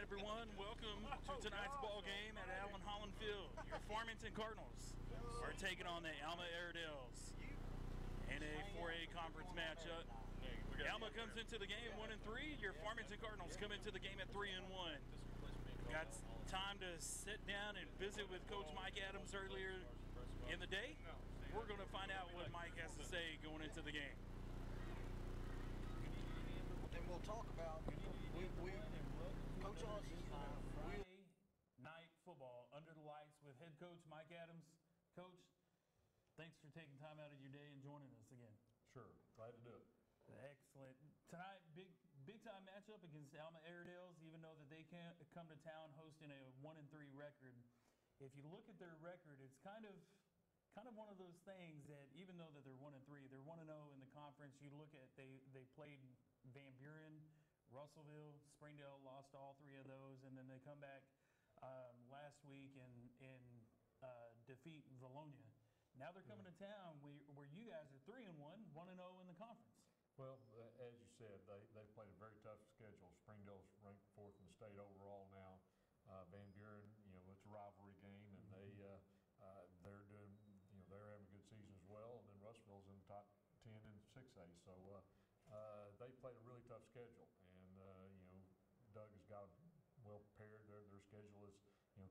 everyone. Welcome to tonight's ball game at Holland Field. Your Farmington Cardinals are taking on the Alma Airedales in a 4A conference matchup. Alma comes into the game 1-3. Your Farmington Cardinals come into the game at 3-1. Got time to sit down and visit with Coach Mike Adams earlier in the day. We're going to find out what Mike has to say going into the game. And we'll talk about Coach Austin's Friday night football under the lights with head coach Mike Adams. Coach, thanks for taking time out of your day and joining us again. Sure, glad to do it. Excellent. Tonight, big time matchup against Alma Airedales, even though that they can't come to town hosting a 1-3 record. If you look at their record, it's kind of one of those things that even though that they're 1-3, they're 1-0 in the conference. You look at they played Van Buren, Russellville, Springdale, lost all three of those, and then they come back last week and defeat Valonia. Now they're coming to town where you guys are 3-1, 1-0 in the conference. Well, as you said, they played a very tough schedule. Springdale's ranked 4th in the state overall now. Van Buren, it's a rivalry game, and they're doing, they're having a good season as well. And then Russellville's in the top 10 in 6A. So they played a really tough schedule, and Doug has got them well prepared. Their schedule is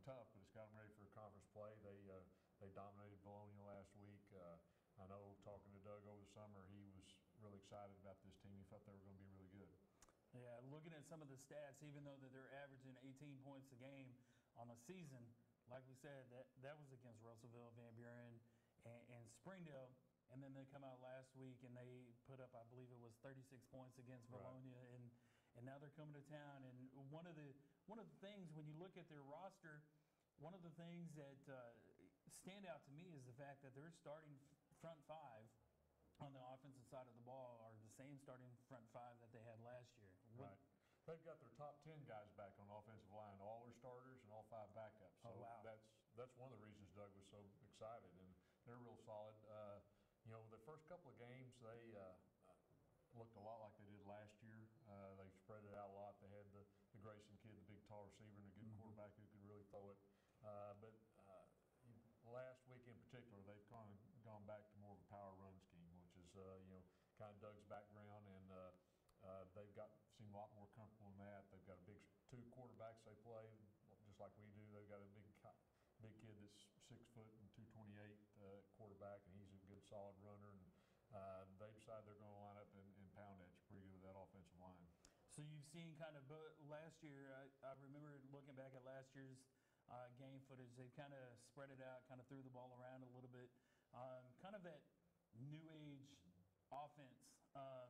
tough, but it's got them ready for conference play. They dominated Valonia last week. I know talking to Doug over the summer, he was really excited about this team. He felt they were going to be really good. Yeah, looking at some of the stats, even though that they're averaging 18 points a game on the season, like we said, that was against Russellville, Van Buren, and Springdale. And then they come out last week and they put up, I believe it was 36 points against Valonia, right. and now they're coming to town. And one of the things when you look at their roster, one of the things that stand out to me is the fact that their starting front five on the offensive side of the ball are the same starting front five that they had last year. Right. They've got their top 10 guys back on the offensive line, all their starters and all 5 backups. So wow. That's one of the reasons Doug was so excited, and they're real solid. The first couple of games, they looked a lot like they did last year. They spread it out a lot. They had the Grayson kid, the big tall receiver, and a good quarterback who could really throw it. But last week in particular, they've kind of gone back to more of a power run scheme, which is kind of Doug's background, and they've seemed a lot more comfortable in that. They've got a big 2 quarterbacks they play, just like we do. They've got a big kid that's 6 foot and 228 quarterback, and he's a good solid runner. And they decide they're going to line up and pound at you pretty good with that offensive line. So you've seen kind of last year. I remember looking back at last year's game footage. They kind of spread it out, kind of threw the ball around a little bit. Kind of that new age offense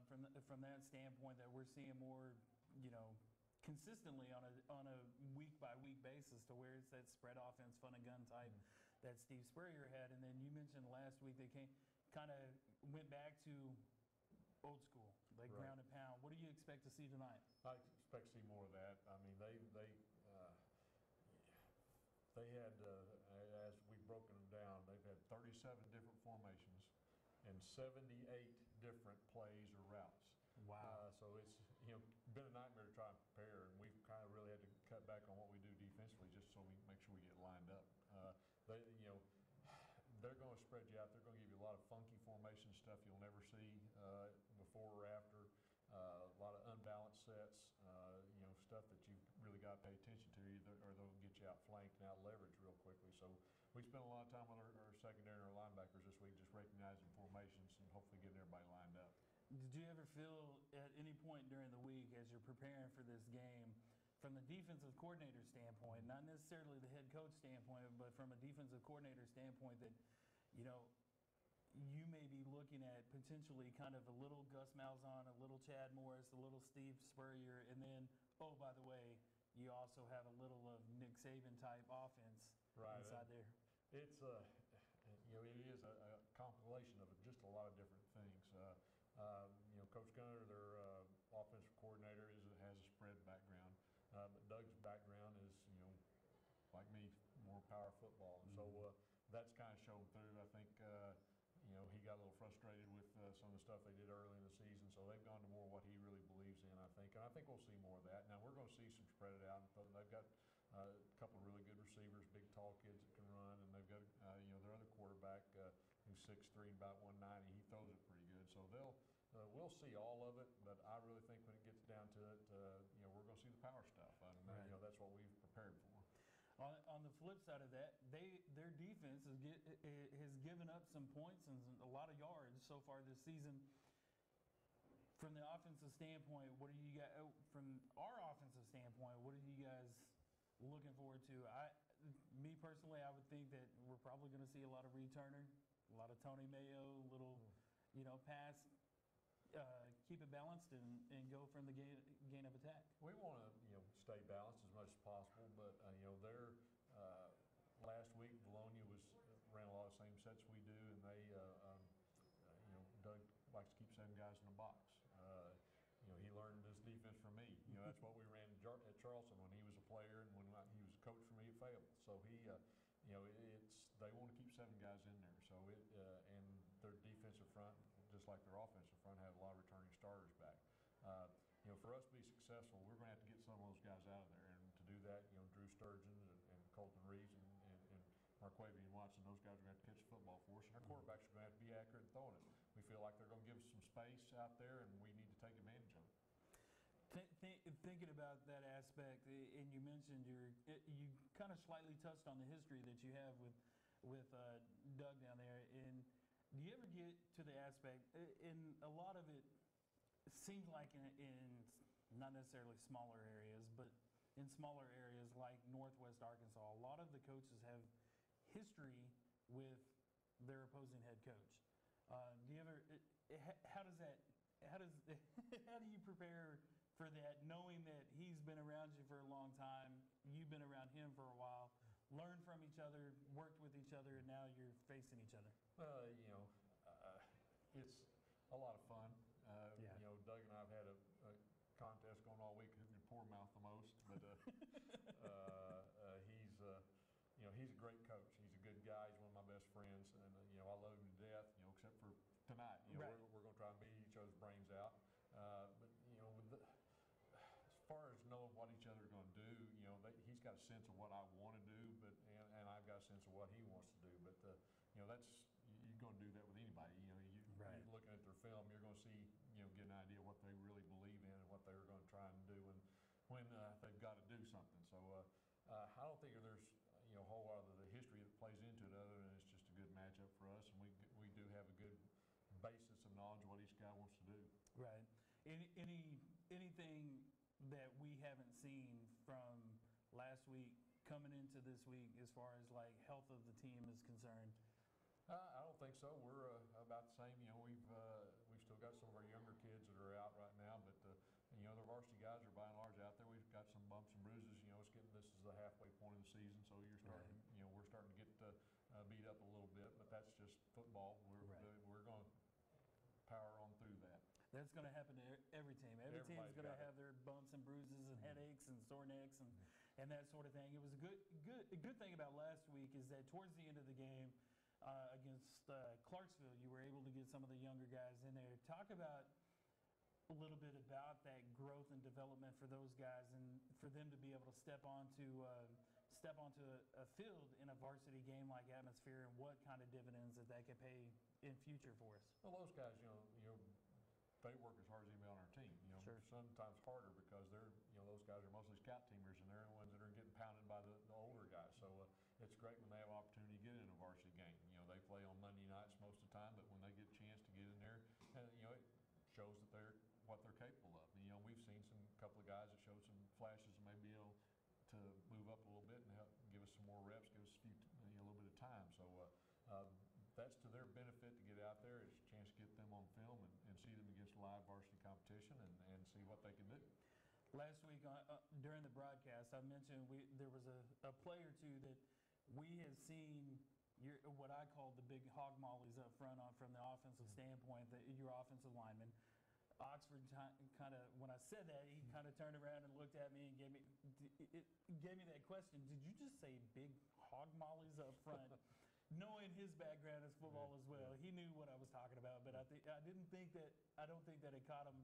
from that standpoint that we're seeing more, consistently on a week by week basis, to where it's that spread offense, fun and gun type that Steve Spurrier had. And then you mentioned last week they kind of went back to old school, like ground and pound. What do you expect to see tonight? I expect to see more of that. I mean, they had, as we've broken them down, they've had 37 different formations and 78 different plays or routes. Wow. So it's been a nightmare to try and prepare, and we've kind of really had to cut back on what we do defensively just so we make sure we get lined up. They're going to spread you out. They're going to give you a lot of funky formation stuff you'll never see before or after. A lot of unbalanced sets, stuff that you've really got to pay attention to, or they'll get you out flanked and out leveraged real quickly. So we spent a lot of time with our secondary and our linebackers this week just recognizing formations and hopefully getting everybody lined up. Did you ever feel at any point during the week as you're preparing for this game, from the defensive coordinator standpoint, not necessarily the head coach standpoint, but from a defensive coordinator standpoint, that you may be looking at potentially kind of a little Gus Malzahn, a little Chad Morris, a little Steve Spurrier, and then, oh, by the way, you also have a little of Nick Saban type offense inside there? It's it is a compilation of just a lot of different things. Coach Gunner, their offensive coordinator, has a spread background, but Doug's background is like me, more power football, and so that's kind of shown through. I think he got a little frustrated with some of the stuff they did early in the season, so they've gone to more what he really believes plays in, I think. And I think we'll see more of that. Now, we're going to see some spread it out. They've got a couple of really good receivers, big, tall kids that can run. And they've got, their other quarterback who's 6'3", about 190. He throws it pretty good. So we'll see all of it. But I really think when it gets down to it, we're going to see the power stuff. And, right. That's what we've prepared for. On the flip side of that, their defense has given up some points and a lot of yards so far this season. From the offensive standpoint, what are you guys? From our offensive standpoint, what are you guys looking forward to? Me personally, I would think that we're probably going to see a lot of returner, a lot of Tony Mayo, little, pass. Keep it balanced and go from the gain of attack. We want to, stay balanced as much as possible, but their last week Bologna ran a lot of the same sets we do, and they, Doug likes to keep 7 guys in the box. He learned this defense from me. That's what we ran at Charleston when he was a player, and when he was a coach for me at Fayetteville. So they want to keep 7 guys in there. So and their defensive front, just like their offensive front, have a lot of returning starters back. For us to be successful, we're going to have to get some of those guys out of there. And to do that, Drew Sturgeon and Colton Reeves and Marquavian Watson, those guys are going to have to catch the football for us. And our quarterbacks are going to have to be accurate in throwing it. We feel like they're going to give us some space out there, and we need to take advantage of it. Thinking about that aspect, and you mentioned you kind of slightly touched on the history that you have with Doug down there. And do you ever get to the aspect, and a lot of it seems like in not necessarily smaller areas, but in smaller areas like Northwest Arkansas, a lot of the coaches have history with their opposing head coach. Do you ever? How do you prepare for that, knowing that he's been around you for a long time, you've been around him for a while, learned from each other, worked with each other, and now you're facing each other? It's a lot of fun. Yeah. Doug and I have had a contest going all week who can pour mouth the most, but he's a great coach. He's a good guy. He's one of my best friends, and I love him to death. Except for tonight, right. we're going to try and beat each other's brains out. As far as knowing what each other are going to do, he's got a sense of what I want to do, and I've got a sense of what he wants to do. But you're going to do that with anybody. Right. You're looking at their film, you're going to see, get an idea of what they really believe in and what they're going to try and do when they've got to do something. So I don't think there's a whole lot of the history that plays into it, other than it's just a good matchup for us, and we do have a good basis of knowledge of what each guy wants to do. Right. Anything that we haven't seen from last week coming into this week as far as like health of the team is concerned? I don't think so. We're about the same. We've still got some of our younger kids that are out right now, but the varsity guys are by and large out there. We've got some bumps and bruises. This is the halfway point of the season, so you're starting. Right. We're starting to get beat up a little bit, but that's just football. We're going to power on through that. That's going to happen to every team. Every team's going to have their bumps and bruises and headaches and sore necks and that sort of thing. It was a good thing about last week is that towards the end of the game against Clarksville, you were able to get some of the younger guys in there. Talk about a little bit about that growth and development for those guys, and for them to be able to step onto a field in a varsity game like atmosphere, and what kind of dividends that could pay in future for us. Well, those guys, they work as hard as anybody on our team. Sure. Sometimes harder because those guys are mostly scout teamers, and they're the ones that are getting pounded by the older guys. So it's great when they have an opportunity to get in a varsity game. They play on Monday nights most of the time, but when they get a chance to get in there, and it shows that they're what they're capable of. We've seen some couple of guys that showed some flashes and maybe able to move up a little bit and help give us some more reps, give us a little bit of time. So that's to their benefit to get out there. It's a chance to get them on film and see them against live varsity competition and see what they can do. Last week during the broadcast, I mentioned there was a play or two that we have seen what I call the big hog mollies up front from the offensive standpoint, your offensive lineman. Oxford kind of, when I said that, he kind of turned around and looked at me and gave me that question. Did you just say big hog mollies up front? Knowing his background as football as well, he knew what I was talking about. But I don't think that it caught him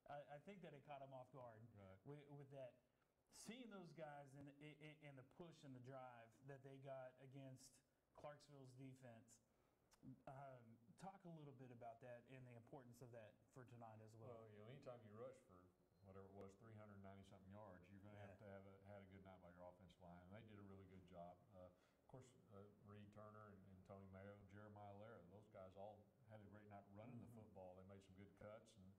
I think that it caught them off guard with that. Seeing those guys in the push and the drive that they got against Clarksville's defense. Talk a little bit about that and the importance of that for tonight as well. Well, anytime you rush for whatever it was, 390-something yards, you're going to have to have had a good night by your offensive line. And they did a really good job. Of course, Reed Turner and Tony Mayo, Jeremiah Lara, those guys all had a great night running the football. They made some good cuts and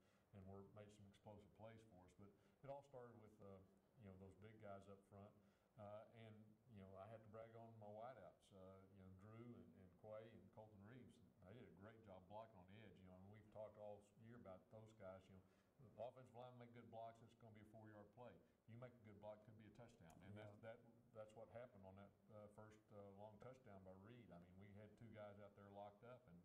made some explosive plays for us. But it all started with those big guys up front. And I have to brag on my wideouts, Drew and Quay and Colton Reeves. They did a great job blocking on the edge. We've talked all year about those guys. The offensive line make good blocks, it's going to be a 4-yard play. You make a good block, could be a touchdown. And that's what happened on that first long touchdown by Reed. I mean, we had 2 guys out there locked up, and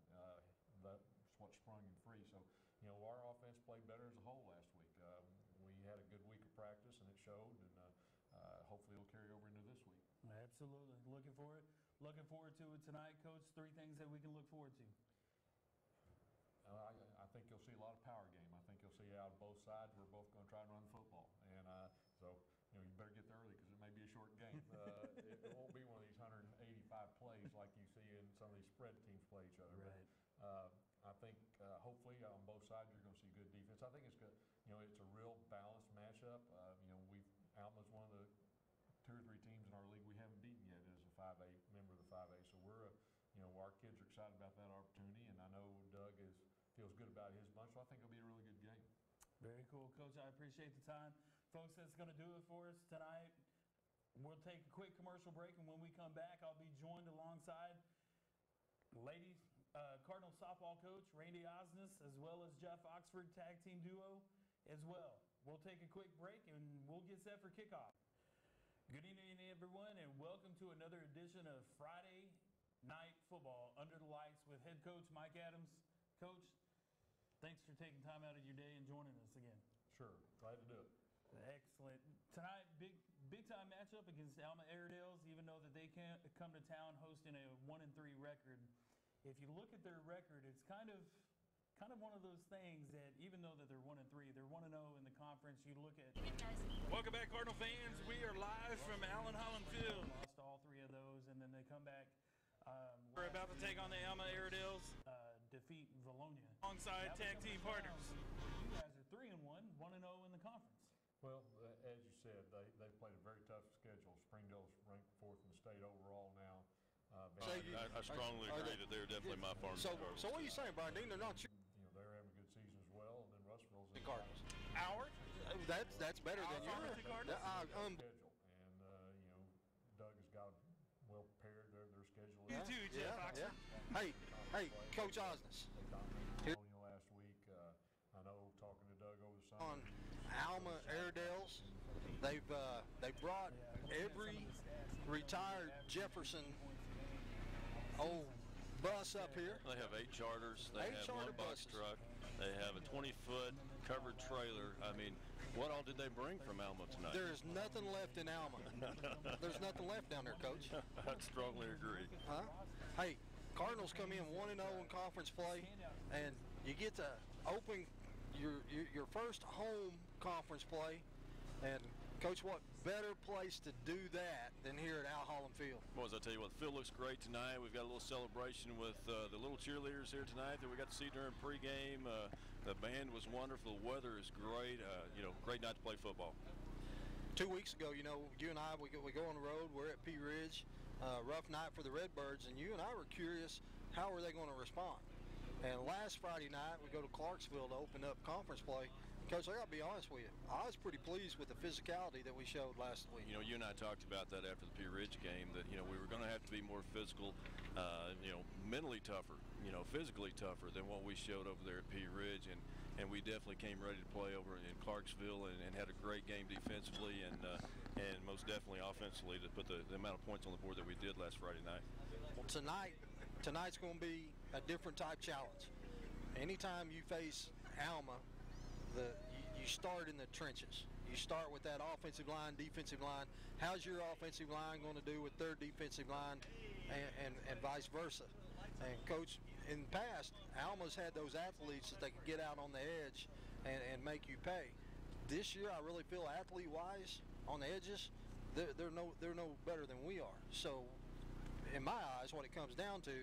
that's what sprung him free. So, our offense played better as a whole last week. We had a good week of practice, and it showed, and hopefully it'll carry over into this week. Absolutely. Looking forward to it tonight, Coach. 3 things that we can look forward to. I think you'll see a lot of power game. I think you'll see out of both sides. We're both going to try and run the football. And so, you better get there early because it may be a short game. It won't be one of these 185 plays like you see in some of these spread teams play each other. Right. But, I think hopefully on both sides you're going to see good defense. I think it's good. It's a real balanced matchup. Alma's one of the 2 or 3 teams in our league we haven't beaten yet as a 5A member of the 5A. So we're our kids are excited about that opportunity, and I know Doug feels good about his bunch. So I think it'll be a really good game. Very cool, Coach. I appreciate the time. Folks, that's going to do it for us tonight. We'll take a quick commercial break, and when we come back, I'll be joined alongside ladies Cardinals softball coach Randy Osnes, as well as Jeff Oxford, tag team duo as well. We'll take a quick break, and we'll get set for kickoff. Good evening, everyone, and welcome to another edition of Friday Night Football Under the Lights with head coach Mike Adams. Coach, thanks for taking time out of your day and joining us again. Sure, glad to do it. Excellent. Tonight, big time matchup against Alma Airedales, even though that they can't come to town hosting a 1-3 record. If you look at their record, it's kind of one of those things that even though that they're 1-3, they're 1-0 in the conference. You look at. Welcome back, Cardinal fans. We are live from Holland Field. Lost all 3 of those, and then they come back. We're about to take on the Alma Airedales. Defeat Valonia alongside tag team partners. You guys are 3-1, 1-0 in the conference. Well, as you said, they played a very tough schedule. Springdale's ranked 4th in the state overall now. I strongly agree that they're definitely my Farmington Cardinals. So what are you saying, Brian Dean? They're not your they're having a good season as well, and then Russellville's in Cardinals. Ours? That's better than yours. schedule. And Doug has got well prepared their schedule. You too, Jeff Oxford. Yeah. Hey, Coach Osnes. Last week, I know talking to Doug over the summer. On Alma Airedales, they brought every retired Jefferson bus up here. They have 8 charters. They have 1 box buses. truck. They have a 20-foot covered trailer. I mean, what all did they bring from Alma tonight? There is nothing left in Alma. There's nothing left down there, Coach. I strongly agree. Huh? Hey, Cardinals come in 1-0 in conference play, and you get to open your first home conference play. And Coach, what better place to do that than here at Holland Field? Well, as I tell you what, the field looks great tonight. We've got a little celebration with the little cheerleaders here tonight that we got to see during pregame. The band was wonderful. The weather is great. Great night to play football. 2 weeks ago, you and I, we go on the road. We're at Pea Ridge. Rough night for the Redbirds, and you and I were curious, how are they going to respond? And last Friday night, we go to Clarksville to open up conference play. Coach, I got to be honest with you. I was pretty pleased with the physicality that we showed last week. You and I talked about that after the Pea Ridge game, that, we were going to have to be more physical, mentally tougher, physically tougher than what we showed over there at Pea Ridge. And we definitely came ready to play over in Clarksville and had a great game defensively and most definitely offensively to put the amount of points on the board that we did last Friday night. Well, tonight's going to be a different type challenge. Anytime you face Alma, you start in the trenches. You start with that offensive line, defensive line. How's your offensive line going to do with their defensive line and vice versa? And Coach, in the past, Alma's had those athletes that they could get out on the edge and make you pay. This year, I really feel athlete-wise on the edges, they're no better than we are. So, in my eyes, what it comes down to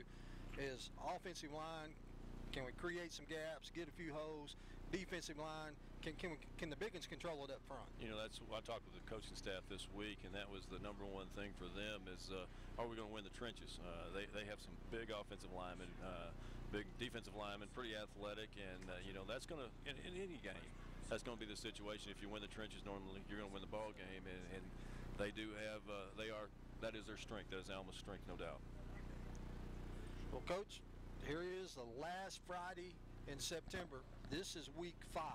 is offensive line. Can we create some gaps, get a few holes? Defensive line, can the big ones control it up front? You know, that's I talked with the coaching staff this week, and that was the number one thing for them is are we going to win the trenches? They have some big offensive linemen, big defensive linemen, pretty athletic, and you know that's going to in any game. That's going to be the situation. If you win the trenches, normally you're going to win the ball game, and they do have that is their strength. That is Alma's strength, no doubt. Well, Coach, here is the last Friday in September. This is week 5.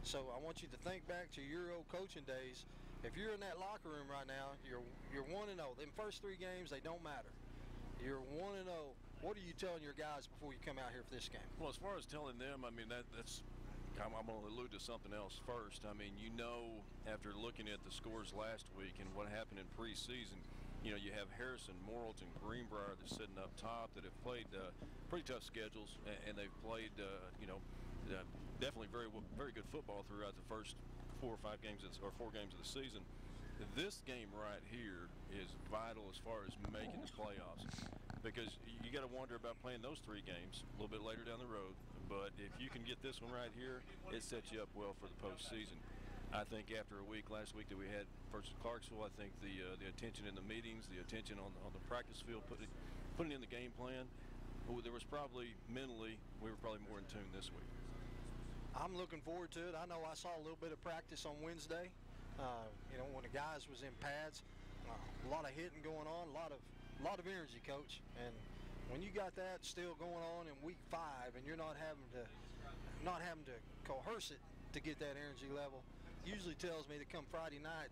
So I want you to think back to your old coaching days. If you're in that locker room right now, you're 1-0. Them first 3 games, they don't matter. You're 1-0. What are you telling your guys before you come out here for this game? Well, as far as telling them, I mean, that's I'm going to allude to something else first. I mean, you know, after looking at the scores last week and what happened in preseason, you know, you have Harrison, Morrilton, Greenbrier that's sitting up top that have played pretty tough schedules, and they've played, you know, definitely very good football throughout the first 4 or 5 games or 4 games of the season. This game right here is vital as far as making the playoffs, because you got to wonder about playing those 3 games a little bit later down the road. But if you can get this one right here, it sets you up well for the postseason. I think after a week last week that we had versus Clarksville, I think the attention in the meetings, the attention on the practice field, putting in the game plan, there was probably mentally we were probably more in tune this week. I'm looking forward to it. I know I saw a little bit of practice on Wednesday. You know, when the guys was in pads, a lot of hitting going on, a lot of energy, Coach. And when you got that still going on in week 5, and you're not having to coerce it to get that energy level, usually tells me that come Friday night,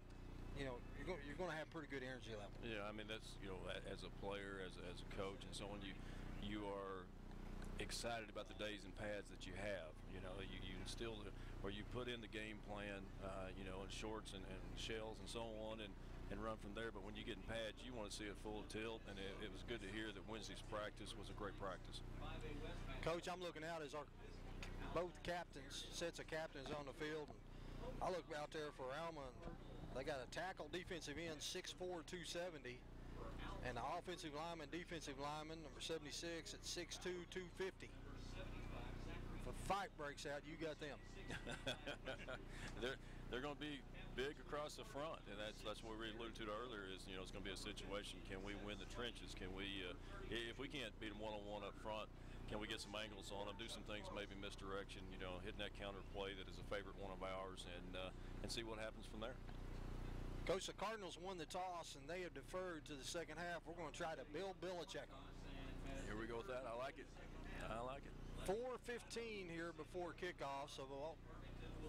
you know, you're going to have pretty good energy level. Yeah, I mean that's, you know, as a player, as a coach, and so on, you are excited about the days and pads that you have. You know, you instill or you put in the game plan, you know, in shorts and shells and so on, and run from there. But when you get in pads, you want to see it full tilt, and it was good to hear that Wednesday's practice was a great practice. Coach, I'm looking out as both captains, sets of captains on the field. I look out there for Alma, and they got a tackle defensive end, 6'4", 270, and the offensive lineman, defensive lineman, number 76 at 6'2", 250. If a fight breaks out, you got them. They're going to be big across the front, and that's what we alluded to earlier. Is, you know, it's going to be a situation. Can we win the trenches? Can we, if we can't beat them one-on-one up front, can we get some angles on them, do some things, maybe misdirection, you know, hitting that counter play that is a favorite one of ours, and see what happens from there. Coach, the Cardinals won the toss, and they have deferred to the second half. We're going to try to Bill Belichick them. Here we go with that. I like it. 4:15 here before kickoff, so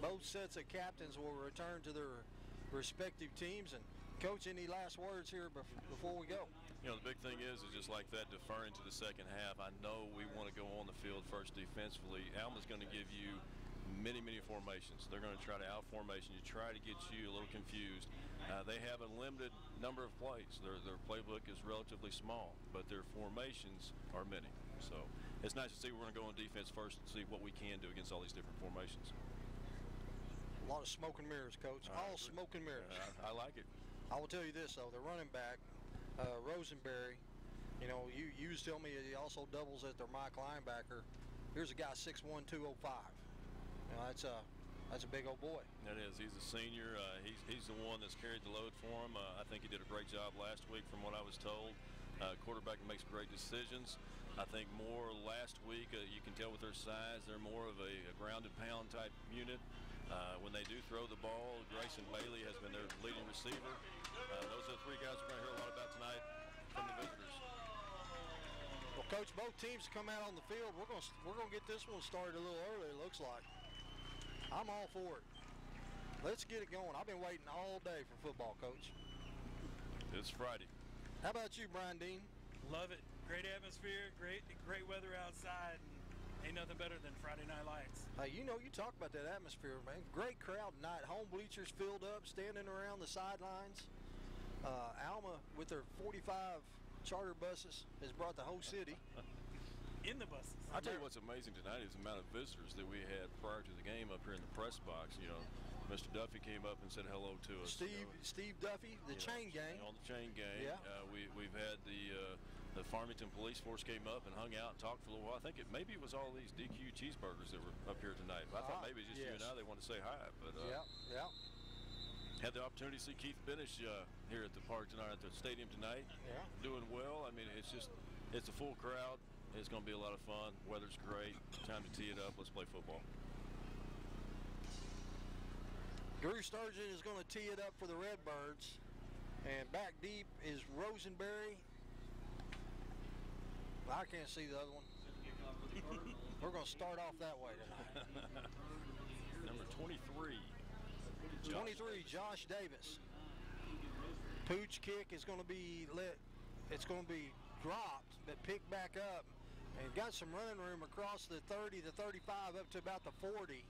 both sets of captains will return to their respective teams. And Coach, any last words here before we go? You know, the big thing is just like that, deferring to the second half. I know we want to go on the field first defensively. Alma's going to give you many formations. They're going to try to out-formation you, try to get you a little confused. They have a limited number of plays. Their playbook is relatively small, but their formations are many. So it's nice to see we're going to go on defense first and see what we can do against all these different formations. A lot of smoke and mirrors, Coach. All smoke and mirrors. I like it. I will tell you this, though. The running back, Rosenberry, you know, you was telling me he also doubles as their Mike linebacker. Here's a guy 6'1", 205. You know, that's a big old boy. That is. He's a senior. He's the one that's carried the load for him. I think he did a great job last week from what I was told. Quarterback makes great decisions. I think more last week, you can tell with their size, they're more of a ground and pound type unit. When they do throw the ball, Grayson Bailey has been their leading receiver. Those are the 3 guys we're going to hear a lot about tonight from the visitors. Well, Coach, both teams come out on the field. We're going to get this one started a little early, it looks like. I'm all for it. Let's get it going. I've been waiting all day for football, Coach. It's Friday. How about you, Brian Dean? Love it. Great atmosphere, great weather outside, and ain't nothing better than Friday Night Lights. Hey, you know, you talk about that atmosphere, man. Great crowd tonight. Home bleachers filled up, standing around the sidelines. Alma, with their 45 charter buses, has brought the whole city. in the buses. I'll tell you what's amazing tonight is the amount of visitors that we had prior to the game up here in the press box. You know, Mr. Duffy came up and said hello to us. Steve Duffy, the chain gang. On the chain gang. Yeah. We've had the Farmington police force came up and hung out and talked for a little while. I think maybe it was all these DQ cheeseburgers that were up here tonight. But I thought maybe just you and I, they wanted to say hi. But yeah. Had the opportunity to see Keith Benish here at the park tonight, at the stadium tonight. Yeah. Doing well. I mean, it's a full crowd. It's going to be a lot of fun. Weather's great. Time to tee it up. Let's play football. Drew Sturgeon is going to tee it up for the Redbirds. And back deep is Rosenberry. I can't see the other one. We're going to start off that way tonight. Number 23. 23, Josh Davis. Pooch kick is going to be it's going to be dropped, but picked back up. And got some running room across the 30, the 35, up to about the 40.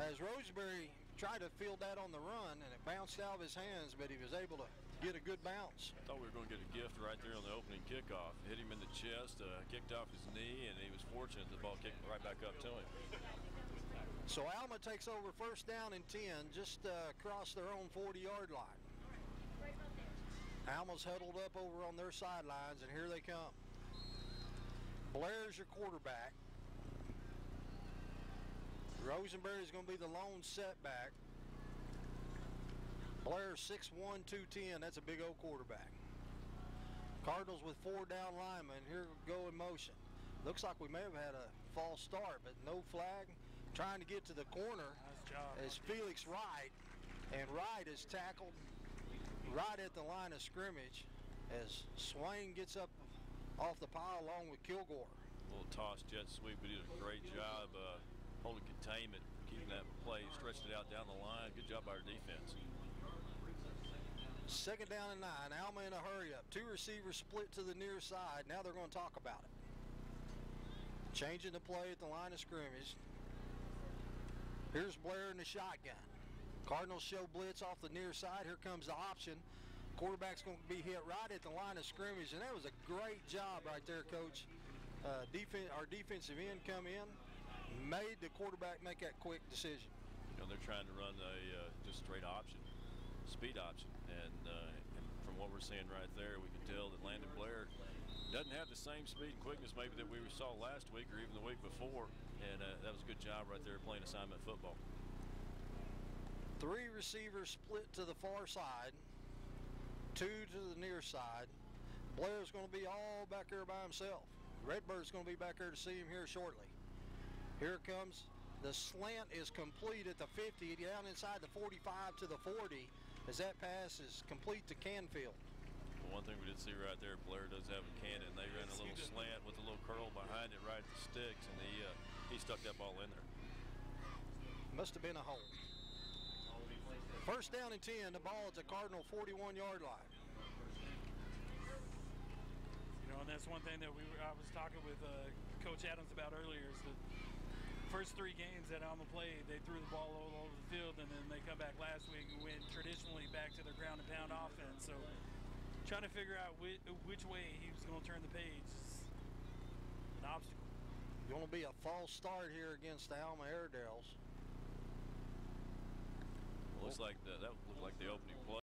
As Roseberry tried to field that on the run, and it bounced out of his hands, but he was able to get a good bounce. I thought we were going to get a gift right there on the opening kickoff. Hit him in the chest, kicked off his knee, and he was fortunate the ball kicked right back up to him. So Alma takes over first down and 10, just across their own 40-yard line. Alma's huddled up over on their sidelines, and here they come. Blair's your quarterback. Rosenberry's going to be the lone setback. Blair 6'1", 210. That's a big old quarterback. Cardinals with 4 down linemen. Here we go in motion. Looks like we may have had a false start, but no flag. Trying to get to the corner is Felix Wright. And Wright is tackled right at the line of scrimmage as Swain gets up off the pile along with Kilgore. A little toss jet sweep. We did a great job holding containment, keeping that play, stretched it out down the line. Good job by our defense. Second down and 9. Alma in a hurry up. 2 receivers split to the near side. Now they're going to talk about it. Changing the play at the line of scrimmage. Here's Blair in the shotgun. Cardinals show blitz off the near side. Here comes the option. Quarterback's going to be hit right at the line of scrimmage, and that was a great job right there, Coach. Our defensive end come in, made the quarterback make that quick decision. You know, they're trying to run a just straight option, speed option, and from what we're seeing right there, we can tell that Landon Blair doesn't have the same speed and quickness maybe that we saw last week or even the week before, and that was a good job right there playing assignment football. 3 receivers split to the far side, 2 to the near side. Blair's going to be all back there by himself. Redbird's going to be back there to see him here shortly. Here it comes. The slant is complete at the 50, down inside the 45 to the 40, as that pass is complete to Canfield. Well, one thing we did see right there, Blair does have a cannon. They ran a little slant with a little curl behind it right at the sticks, and he stuck that ball in there. Must have been a hole. First down and 10, the ball at the Cardinal 41-yard line. You know, and that's one thing that I was talking with Coach Adams about earlier is the first 3 games that Alma played, they threw the ball all over the field, and then they come back last week and went traditionally back to their ground and pound offense. So trying to figure out which way he was going to turn the page is an obstacle. Going to be a false start here against the Alma Airedales. Looks like that looked like the opening play.